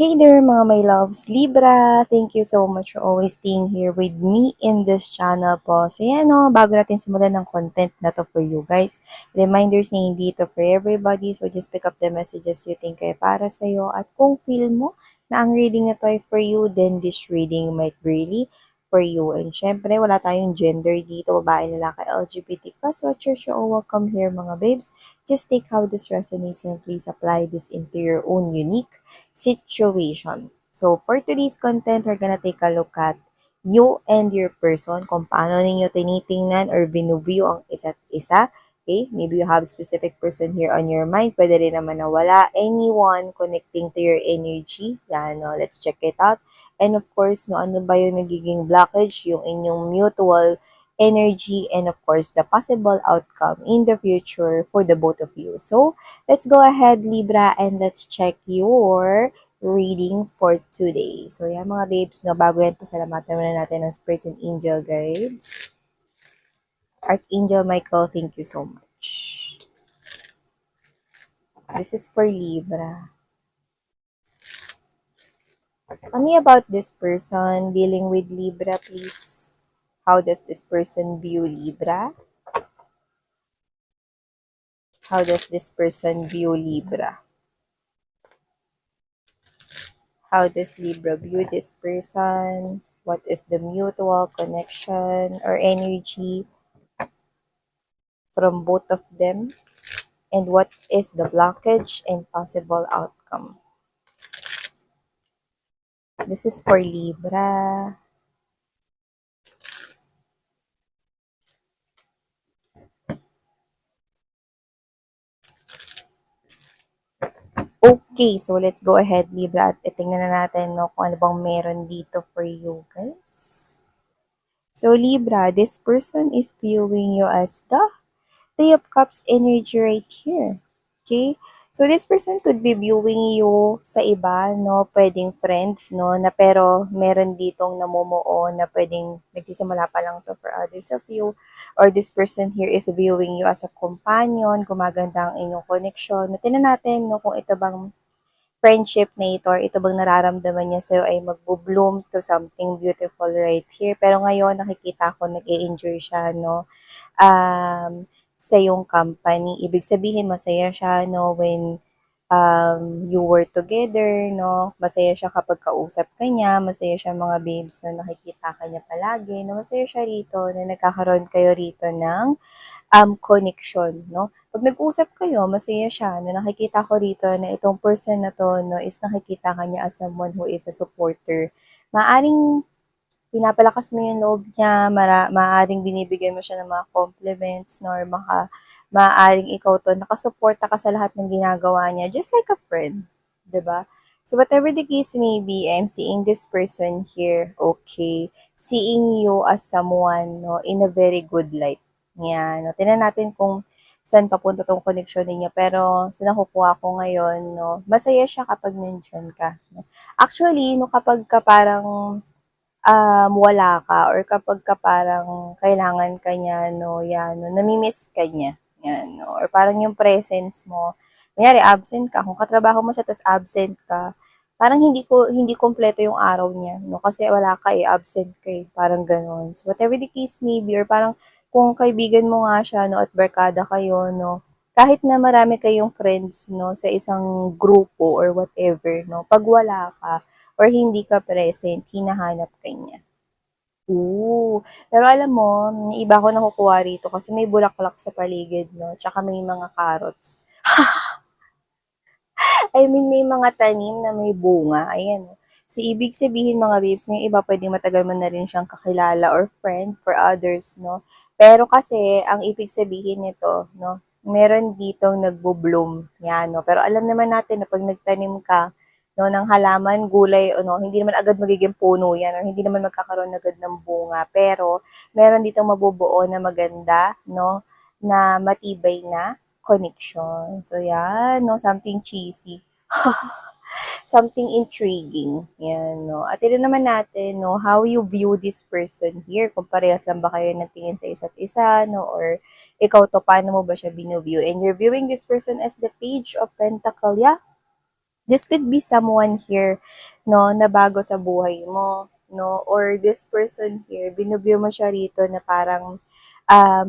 Hey there mga my loves, Libra! Thank you so much for always staying here with me in this channel po. So yan o, bago natin simulan ng content na to for you guys, reminders na hindi to for everybody, so just pick up the messages you think ay para sa'yo. At kung feel mo na ang reading na to ay for you, then this reading might really for you. And syempre, wala tayong gender dito, babae, lalaki, LGBT, cross-watchers, you're all welcome here mga babes. Just take how this resonates and please apply this into your own unique situation. So, for today's content, we're gonna take a look at you and your person, kung paano ninyo tinitingnan or binuview ang isa't isa. Okay? Maybe you have specific person here on your mind. Pwede rin naman na wala. Anyone connecting to your energy. Yan, no? Let's check it out. And of course, no, ano ba yung nagiging blockage? Yung inyong mutual energy and of course, the possible outcome in the future for the both of you. So, let's go ahead, Libra, and let's check your reading for today. So, yan mga babes, no, bago yan, pasalamatan muna natin ng spirits and angel guides. Archangel Michael, thank you so much. This is for Libra. Tell me about this person dealing with Libra, please. How does this person view Libra? How does this person view Libra? How does Libra view this person? What is the mutual connection or energy from both of them? And what is the blockage and possible outcome? This is for Libra. Okay, so let's go ahead, Libra, at tingnan na natin no, kung ano bang meron dito for you guys. So, Libra, this person is viewing you as the Three of Cups energy right here. Okay? So, this person could be viewing you sa iba, no? Pwedeng friends, no? Na pero meron ditong namumuo na pwedeng nagsisimula pa lang to for others of you. Or this person here is viewing you as a companion, gumaganda ang inyong connection. No, tingnan natin, no? Kung ito bang friendship na ito or ito bang nararamdaman niya sa'yo ay magbo-bloom to something beautiful right here. Pero ngayon, nakikita ko nag-e-enjoy siya, no? Sa yung company. Ibig sabihin, masaya siya, no, when you were together, no? Masaya siya kapag kausap ka niya, masaya siya mga babes na nakikita ka niya palagi, no? Masaya siya rito na nagkakaroon kayo rito ng connection, no? Pag nag-usap kayo, masaya siya, no? Nakikita ko rito na itong person na to, no, is nakikita ka niya as someone who is a supporter. Maaring pinapalakas mo yung loob niya, maaaring binibigyan mo siya ng mga compliments, no, or maaaring ikaw to, nakasuporta ka sa lahat ng ginagawa niya, just like a friend, 'di ba? So whatever the case may be, I'm seeing this person here, okay, seeing you as someone, no, in a very good light. Yan, no, tingnan natin kung saan papunta tong connection niya. Pero sa nakukuha ko ngayon, no, masaya siya kapag nandyan ka. No? Actually, no, kapag ka parang wala ka or kapag ka parang kailangan ka niya, no, yan, no, nami-miss ka niya, yan, no, or parang yung presence mo, kunyari absent ka, kung katrabaho mo siya tas absent ka, parang hindi kompleto yung araw niya, no, kasi wala ka absent ka parang gano'n. So, whatever the case may be, or parang kung kaibigan mo nga siya, no, at barkada kayo, no, kahit na marami kayong friends, no, sa isang grupo or whatever, no, pag wala ka, or hindi ka present, hinahanap ka niya. Ooh, pero alam mo, may iba ako nakukuha rito kasi may bulaklak sa paligid, no? Tsaka may mga carrots. I mean, may mga tanim na may bunga. Ayan. So, ibig sabihin mga babes, yung iba pwedeng matagal mo na rin siyang kakilala or friend for others, no? Pero kasi, ang ibig sabihin nito, no? Meron ditong nagbo-bloom. Yan, no? Pero alam naman natin na pag nagtanim ka, no, ng halaman, gulay, no, hindi naman agad magiging puno yan or hindi naman magkakaroon agad ng bunga. Pero, meron ditong mabubuo na maganda, no, na matibay na connection. So, yan, no, something cheesy. Something intriguing. Yan, no. At ito naman natin, no, how you view this person here. Kung parehas lang ba kayo ng tingin sa isa't isa, no, or ikaw to, paano mo ba siya binuview? And you're viewing this person as the Page of Pentacle, yeah? This could be someone here, no, na bago sa buhay mo, no, or this person here, binubyo mo siya rito na parang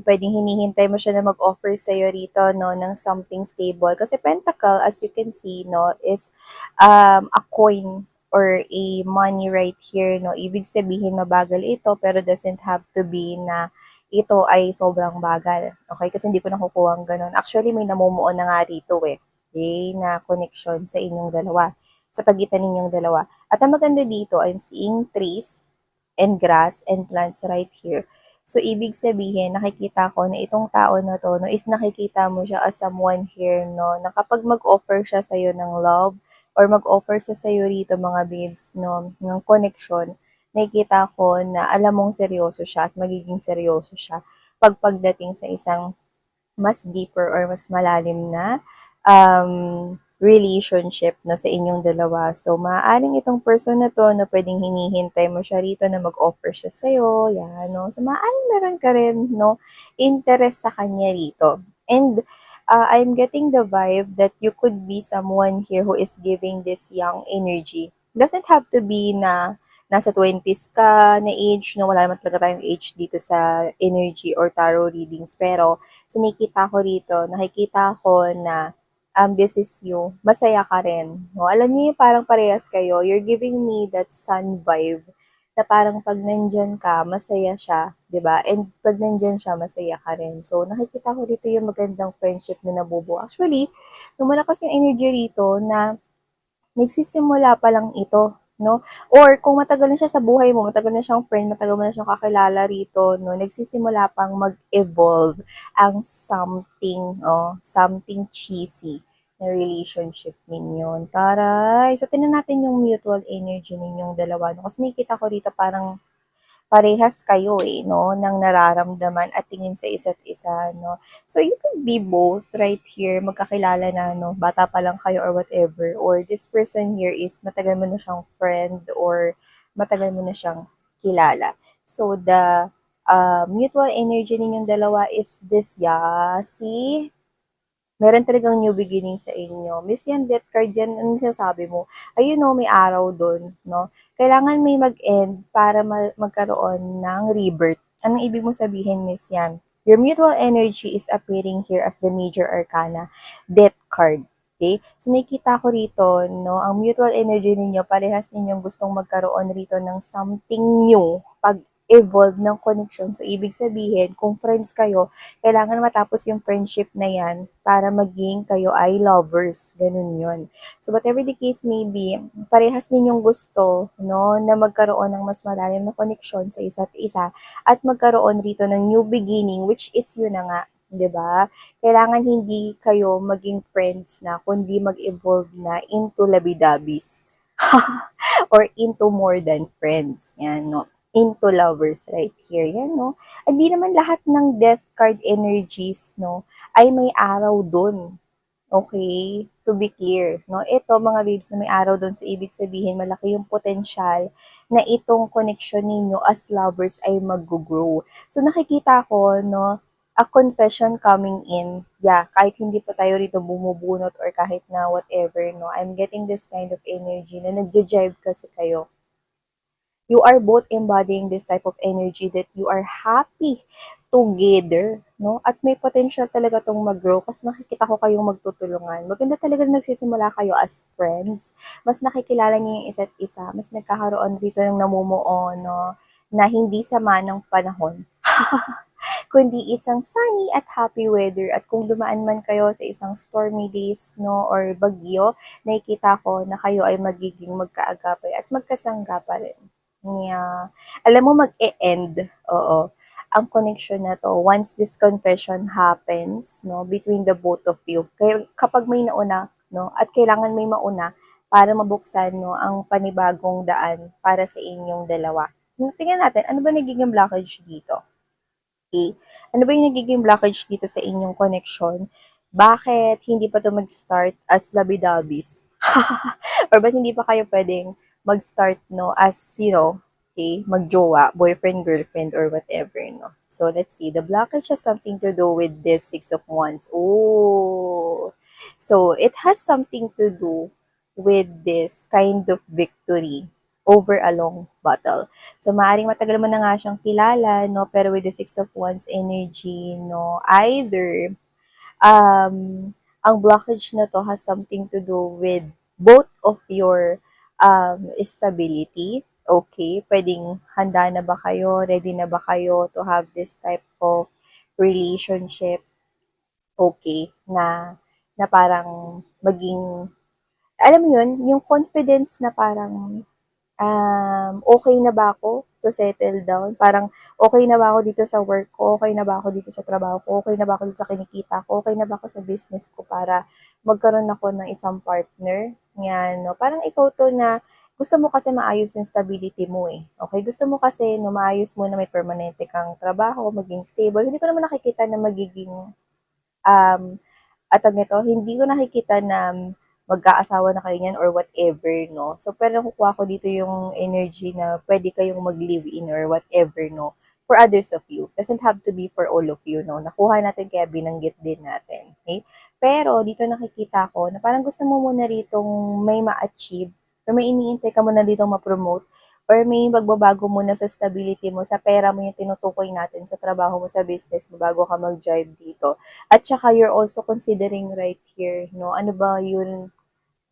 pwedeng hinihintay mo siya na mag-offer sa'yo rito, no, ng something stable. Kasi Pentacle, as you can see, no, is a coin or a money right here, no. Ibig sabihin, mabagal ito, pero doesn't have to be na ito ay sobrang bagal. Okay? Kasi hindi ko nakukuha ang ganun. Actually, may namumuo na nga rito eh. Okay? Na connection sa inyong dalawa. Sa pagitan ninyong dalawa. At ang maganda dito, I'm seeing trees and grass and plants right here. So, ibig sabihin, nakikita ko na itong tao na to, no, is nakikita mo siya as someone here, no, na kapag mag-offer siya sa'yo ng love, or mag-offer siya sa'yo rito, mga babes, no, ng connection, nakikita ko na alam mong seryoso siya at magiging seryoso siya pagdating sa isang mas deeper or mas malalim na relationship na sa inyong dalawa. So, maaaring itong person na to na pwedeng hinihintay mo siya rito na mag-offer siya sa'yo, yan, no? So, maaaring meron ka rin, no, interest sa kanya rito. And, I'm getting the vibe that you could be someone here who is giving this young energy. Doesn't have to be na nasa 20s ka na age, no? Wala naman talaga tayong age dito sa energy or tarot readings. Pero, so nakikita ko rito, nakikita ko na this is you, masaya ka rin. No? Alam niyo yung parang parehas kayo, you're giving me that sun vibe na parang pag nandyan ka, masaya siya, 'di ba? And pag nandyan siya, masaya ka rin. So, nakikita ko dito yung magandang friendship na nabubuo. Actually, lumala kasi yung energy rito na nagsisimula pa lang ito, no? Or kung matagal na siya sa buhay mo, matagal na siyang friend, matagal mo na siyang kakilala rito, no? Nagsisimula pang mag-evolve ang something, something cheesy na relationship ninyo. Taray! So, tinan natin yung mutual energy ninyong dalawa. No? Kasi nakikita ko dito parang parehas kayo eh, no, ng nararamdaman at tingin sa isa't isa, no. So, you could be both right here, magkakilala na, no, bata pa lang kayo or whatever, or this person here is matagal mo na siyang friend or matagal mo na siyang kilala. So, the mutual energy ninyong dalawa is this, yeah, see? Meron talagang new beginning sa inyo. Miss yan, death card yan, anong sinasabi mo? Ayun no, may araw doon, no? Kailangan may mag-end para magkaroon ng rebirth. Anong ibig mo sabihin, Miss yan? Your mutual energy is appearing here as the major arcana, death card. Okay? So, nakikita ko rito, no, ang mutual energy ninyo, parehas ninyong gustong magkaroon rito ng something new pag-evolve ng connection. So, ibig sabihin, kung friends kayo, kailangan matapos yung friendship na yan para maging kayo ay lovers. Ganun yun. So, whatever the case may be, parehas ninyong gusto, no, na magkaroon ng mas malalim na connection sa isa't isa at magkaroon rito ng new beginning, which is yun na nga, 'di ba? Kailangan hindi kayo maging friends na, kundi mag-evolve na into labidabis. Or into more than friends. Yan, no? Into lovers right here. Yan, no? Hindi naman lahat ng death card energies, no, ay may araw dun. Okay? To be clear, no? Ito, mga babes, na may araw dun, so ibig sabihin, malaki yung potential na itong connection ninyo as lovers ay mag-grow. So, nakikita ko, no, a confession coming in. Yeah, kahit hindi pa tayo rito bumubunot or kahit na whatever, no, I'm getting this kind of energy na nagja-jive kasi kayo. You are both embodying this type of energy that you are happy together, no? At may potential talaga tong mag-grow kasi nakikita ko kayong magtutulungan. Maganda talaga na nagsisimula kayo as friends. Mas nakikilala niyo yung isa't isa. Mas nagkakaroon dito ng namumuo, no? Na hindi sama ng panahon. Kundi isang sunny at happy weather. At kung dumaan man kayo sa isang stormy days, no, or bagyo, nakikita ko na kayo ay magiging magkaagapay at magkasangga pa rin. Yeah. Alam mo, mag-e-end, oo, ang connection na to once this confession happens, no, between the both of you. Kaya kapag may nauna, no, at kailangan may mauna para mabuksan, no, ang panibagong daan para sa inyong dalawa. So, tingnan natin, ano ba nagiging blockage dito? Okay? Ano ba yung nagiging blockage dito sa inyong connection? Bakit hindi pa to mag-start as labidabis? Or ba't hindi pa kayo pwedeng mag-start, no, as, okay, magjowa, boyfriend, girlfriend, or whatever, no? So, let's see. The blockage has something to do with this Six of Wands. Oh! So, it has something to do. with this kind of victory over a long battle. So, maaaring matagal mo na nga siyang kilala, no? Pero with the Six of Wands energy, no? Either um, ang blockage na to has something to do with both of your stability. Okay, pwedeng handa na ba kayo, ready na ba kayo to have this type of relationship, okay, na parang maging, alam mo yun, yung confidence na parang okay na ba ako to settle down? Parang, okay na ba ako dito sa work ko? Okay na ba ako dito sa trabaho ko? Okay na ba ako dito sa kinikita ko? Okay na ba ako sa business ko para magkaroon ako ng isang partner? Yan, no? Parang ikaw to na gusto mo kasi maayos yung stability mo eh. Okay? Gusto mo kasi no, maayos mo na may permanente kang trabaho, maging stable. Hindi ko naman nakikita na magiging at ang ito, hindi ko nakikita na mag-aasawa na kayo niyan or whatever, no? So, pero nakukuha ko dito yung energy na pwede kayong mag-live-in or whatever, no? For others of you. Doesn't have to be for all of you, no? Nakuha natin kaya binanggit din natin. Okay? Pero dito nakikita ko na parang gusto mo muna ritong may ma-achieve or may iniintay ka muna ditong ma-promote or may magbabago muna sa stability mo, sa pera mo yung tinutukoy natin, sa trabaho mo, sa business mo, bago ka mag-drive dito. At saka you're also considering right here, no? Ano ba yun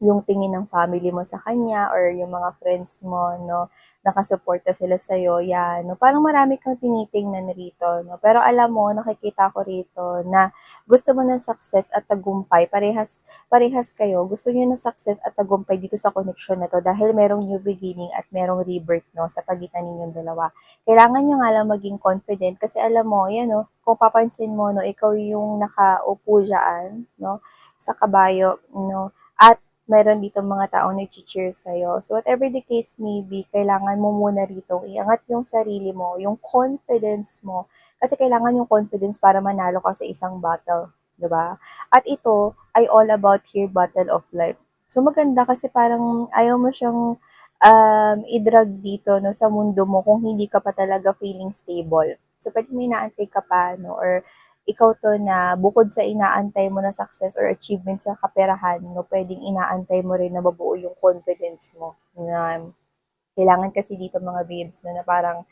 yung tingin ng family mo sa kanya or yung mga friends mo, no, nakasuporta sila sa'yo, yan, no, parang marami kang tinitingnan rito, no, pero alam mo, nakikita ko rito na gusto mo ng success at tagumpay, parehas kayo, gusto niyo ng success at tagumpay dito sa connection na to dahil merong new beginning at merong rebirth, no, sa pagitan ninyong dalawa. Kailangan nyo nga lang maging confident kasi alam mo, yan, no, kung papansin mo, no, ikaw yung nakaupo dyan, no, sa kabayo, no, at meron dito mga taong nag-cheer sa'yo. So, whatever the case may be, kailangan mo muna rito iangat yung sarili mo, yung confidence mo. Kasi kailangan yung confidence para manalo ka sa isang battle. 'Di ba? At ito ay all about here battle of life. So, maganda kasi parang ayaw mo siyang i-drag dito no, sa mundo mo kung hindi ka pa talaga feeling stable. So, pwede may naantay ka pa, no? Or ikaw to na bukod sa inaantay mo na success or achievement sa kaperahan, no, pwedeng inaantay mo rin na mabuo yung confidence mo. Na kailangan kasi dito mga babes na parang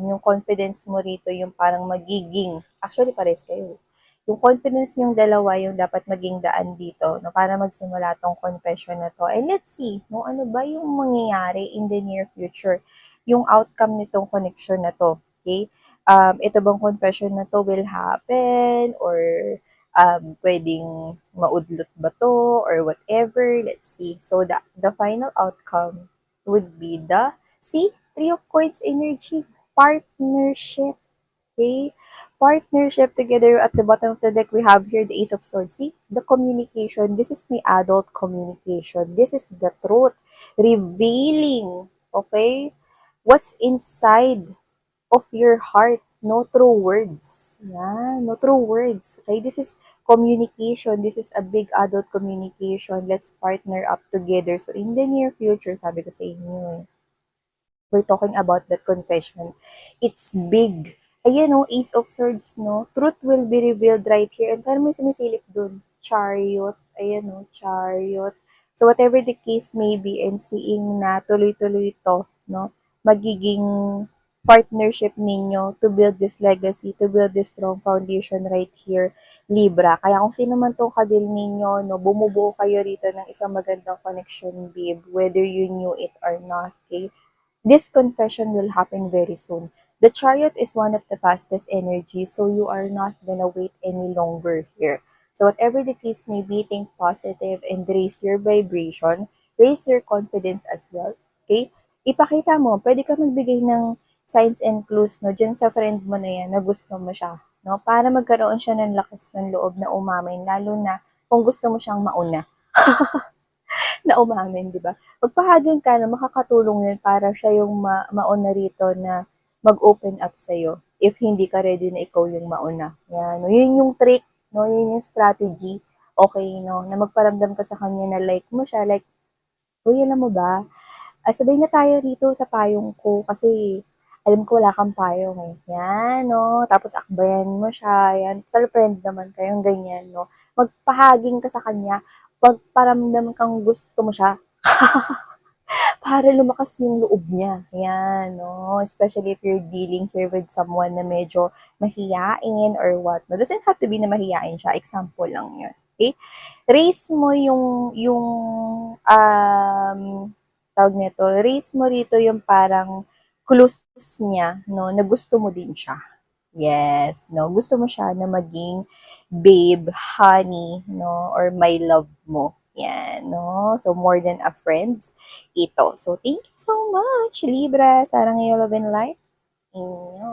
yung confidence mo rito yung parang magiging, actually pares kayo. Yung confidence yung dalawa yung dapat maging daan dito no, para magsimula tong confession na to. And let's see, no, ano ba yung mangyayari in the near future, yung outcome nitong connection na to. Okay? Ito bang confession na to will happen or pwedeng maudlot ba to or whatever. Let's see. So the final outcome would be the, see, Three of Coins energy, partnership. Okay? Partnership together at the bottom of the deck, we have here the Ace of Swords. See, the communication. This is my adult communication. This is the truth. Revealing, okay, what's inside of your heart. No true words. Yeah, no true words. Okay, this is communication. This is a big adult communication. Let's partner up together. So, in the near future, sabi ko sa inyo eh, we're talking about that confession. It's big. Ayan no, Ace of Swords, no? Truth will be revealed right here. And parang may sumisilip dun. Chariot. Ayan no, Chariot. So whatever the case may be, I'm seeing na tuloy-tuloy to, no? Magiging partnership ninyo to build this legacy, to build this strong foundation right here, Libra. Kaya kung sino man tong kadil ninyo, no, bumubuo kayo rito ng isang magandang connection, babe, whether you knew it or not, okay? This confession will happen very soon. The chariot is one of the fastest energies, so you are not gonna wait any longer here. So whatever the case may be, think positive and raise your vibration, raise your confidence as well. Okay? Ipakita mo, pwede ka magbigay ng signs and clues no, dyan sa friend mo na yan na gusto mo siya. No? Para magkaroon siya ng lakas ng loob na umamin, lalo na kung gusto mo siyang mauna. Na umamin, 'di ba? Magpahagan ka na makakatulong 'yun para siya yung mauna rito na mag-open up sa if hindi ka ready na ikaw yung mauna. Yan, no? Yun yung trick, no? Yun yung strategy. Okay, no? Na magparamdam ka sa kanya na like mo siya, like, uy, alam mo ba? Sabay na tayo rito sa payong ko kasi alam ko wala kang payong eh. Yan, no? Tapos akbayan mo siya. Yan. Total friend naman kayong ganyan, no? Magpahaging ka sa kanya magparamdam kang gusto mo siya. Para lumakas yung loob niya. Yan, no? Especially if you're dealing here with someone na medyo mahiyain or what. No? Doesn't have to be na mahiyain siya. Example lang yun. Okay? Raise mo tawag nito, raise mo rito yung parang clues niya, no, na gusto mo din siya. Yes, no, gusto mo siya na maging babe, honey, no, or my love mo. Yan, no? So, more than a friends, ito. So, thank you so much, Libra. Sana ngayong love and life inyo.